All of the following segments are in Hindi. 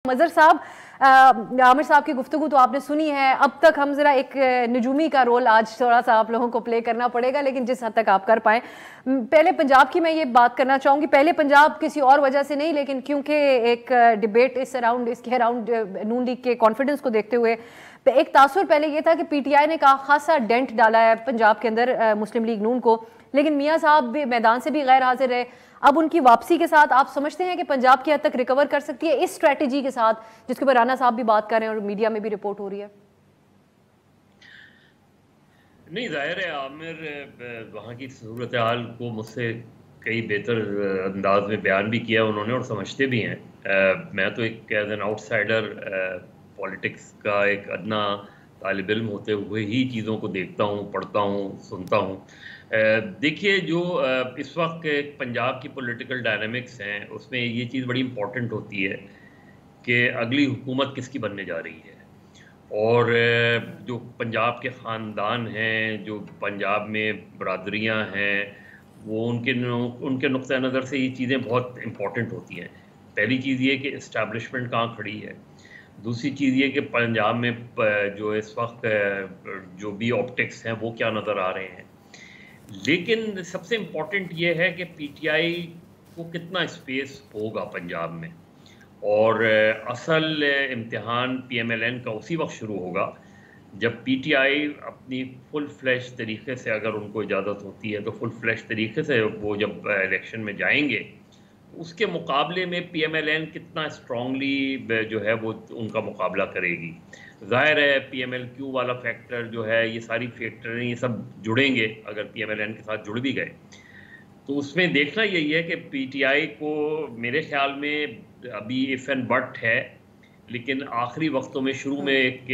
मजर साहब, आमिर साहब की गुफ्तगू तो आपने सुनी है। अब तक हम जरा एक नजूमी का रोल आज थोड़ा सा आप लोगों को प्ले करना पड़ेगा, लेकिन जिस हद तक आप कर पाए। पहले पंजाब की मैं ये बात करना चाहूंगी। पहले पंजाब किसी और वजह से नहीं, लेकिन क्योंकि एक डिबेट इसके अराउंड नून लीग के कॉन्फिडेंस को देखते हुए एक तासुर पहले ये था कि पीटीआई ने खासा डेंट डाला है पंजाब के अंदर मुस्लिम लीग नून को, लेकिन मियाँ साहब भी मैदान से भी गैर हाजिर रहे। अब उनकी वापसी के साथ आप समझते हैं कि पंजाब की हद तक रिकवर कर सकती है इस स्ट्रेटेजी के साथ, जिसके ऊपर राणा साहब भी बात कर रहे हैं और मीडिया में भी रिपोर्ट हो रही है? नहीं, जाहिर है आमिर वहाँ की सूरत हाल को मुझसे कई बेहतर अंदाज में बयान भी किया उन्होंने और समझते भी हैं। मैं तो एक एज एन आउटसाइडर पॉलिटिक्स का एक अदना तालिब इल्म होते हुए ही चीज़ों को देखता हूँ, पढ़ता हूँ, सुनता हूँ। देखिए, जो इस वक्त पंजाब की पॉलिटिकल डायनामिक्स हैं उसमें ये चीज़ बड़ी इम्पॉर्टेंट होती है कि अगली हुकूमत किसकी बनने जा रही है। और जो पंजाब के ख़ानदान हैं, जो पंजाब में बरादरियाँ हैं, वो उनके नुक्ते नज़र से ये चीज़ें बहुत इम्पॉर्टेंट होती हैं। पहली चीज़ ये कि इस्टेब्लिशमेंट कहाँ खड़ी है। दूसरी चीज़ ये कि पंजाब में जो इस वक्त जो भी ऑप्टिक्स हैं वो क्या नज़र आ रहे हैं। लेकिन सबसे इम्पॉर्टेंट ये है कि पीटीआई को कितना स्पेस होगा पंजाब में। और असल इम्तिहान पीएमएलएन का उसी वक्त शुरू होगा जब पीटीआई अपनी फुल फ्लैश तरीके से, अगर उनको इजाज़त होती है तो फुल फ्लैश तरीके से वो जब इलेक्शन में जाएंगे, उसके मुकाबले में पीएमएलएन कितना स्ट्रांगली जो है वो उनका मुकाबला करेगी। ज़ाहिर है पीएमएलक्यू वाला फैक्टर जो है, ये सारी फैक्टर ये सब जुड़ेंगे। अगर पीएमएलएन के साथ जुड़ भी गए तो उसमें देखना यही है कि पीटीआई को मेरे ख्याल में अभी इफ एंड बट है, लेकिन आखिरी वक्तों में शुरू में एक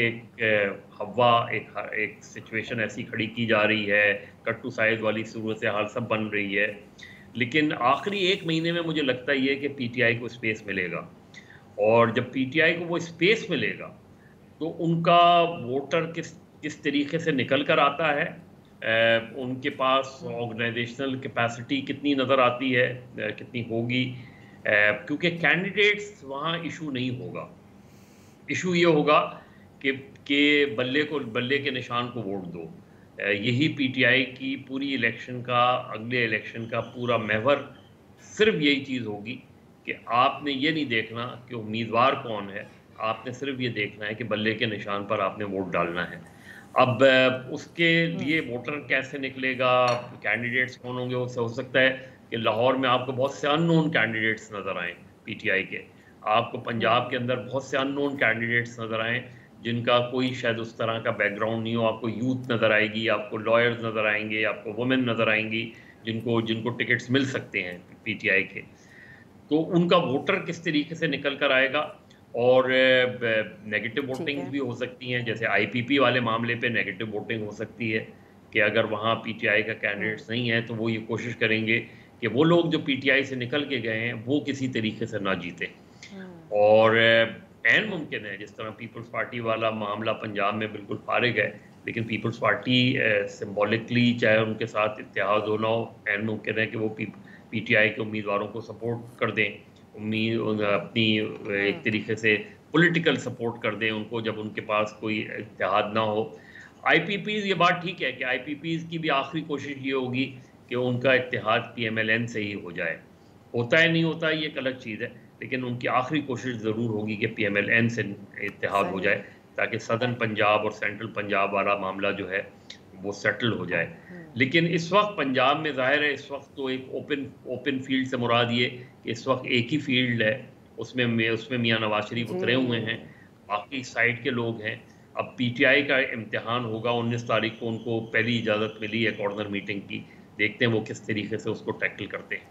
सिचुएशन ऐसी खड़ी की जा रही है, कट टू साइज वाली सूरत हाल सब बन रही है। लेकिन आखिरी एक महीने में मुझे लगता ही है कि पीटीआई को स्पेस मिलेगा, और जब पीटीआई को वो स्पेस मिलेगा तो उनका वोटर किस तरीके से निकल कर आता है, उनके पास ऑर्गेनाइजेशनल कैपेसिटी कितनी नज़र आती है, कितनी होगी। क्योंकि कैंडिडेट्स वहाँ इशू नहीं होगा। इशू ये होगा कि बल्ले के निशान को वोट दो। यही पीटीआई की पूरी इलेक्शन का, अगले इलेक्शन का पूरा महवर सिर्फ यही चीज़ होगी कि आपने ये नहीं देखना कि उम्मीदवार कौन है, आपने सिर्फ ये देखना है कि बल्ले के निशान पर आपने वोट डालना है। अब उसके लिए वोटर कैसे निकलेगा, कैंडिडेट्स कौन होंगे, उससे हो सकता है कि लाहौर में आपको बहुत से अननोन कैंडिडेट्स नज़र आएँ पीटीआई के, आपको पंजाब के अंदर बहुत से अननोन कैंडिडेट्स नज़र आएँ जिनका कोई शायद उस तरह का बैकग्राउंड नहीं हो। आपको यूथ नज़र आएगी, आपको लॉयर्स नज़र आएंगे, आपको वुमेन नज़र आएंगी जिनको टिकट्स मिल सकते हैं पीटीआई के। तो उनका वोटर किस तरीके से निकल कर आएगा, और नेगेटिव वोटिंग भी हो सकती हैं। जैसे आईपीपी वाले मामले पे नेगेटिव वोटिंग हो सकती है कि अगर वहाँ पीटीआई का कैंडिडेट्स नहीं है तो वो ये कोशिश करेंगे कि वो लोग जो पीटीआई से निकल के गए हैं वो किसी तरीके से ना जीते। और एन मुमकिन है, जिस तरह पीपल्स पार्टी वाला मामला पंजाब में बिल्कुल फारिग है, लेकिन पीपल्स पार्टी सिम्बॉलिकली चाहे उनके साथ इत्तेहाद हो ना हो, एन मुमकिन है कि वो पीटीआई के उम्मीदवारों को सपोर्ट कर दें, अपनी एक तरीके से पॉलिटिकल सपोर्ट कर दें उनको जब उनके पास कोई इत्तेहाद ना हो। आईपीपीज़, ये बात ठीक है कि आईपीपीज़ की भी आखिरी कोशिश ये होगी कि उनका इत्तेहाद पीएमएलएन से ही हो जाए। होता है नहीं होता ये एक अलग चीज़ है, लेकिन उनकी आखिरी कोशिश ज़रूर होगी कि पीएमएलएन से इत्तेहाद हो जाए, ताकि सदर्न पंजाब और सेंट्रल पंजाब वाला मामला जो है वो सेटल हो जाए। लेकिन इस वक्त पंजाब में ज़ाहिर है इस वक्त तो एक ओपन फील्ड से मुराद ये कि इस वक्त एक ही फील्ड है, उसमें मियां नवाज शरीफ उतरे हुए हैं, बाकी साइड के लोग हैं। अब पीटीआई का इम्तिहान होगा 19 तारीख को, उनको पहली इजाज़त मिली है कॉर्नर मीटिंग की, देखते हैं वो किस तरीके से उसको टैकल करते हैं।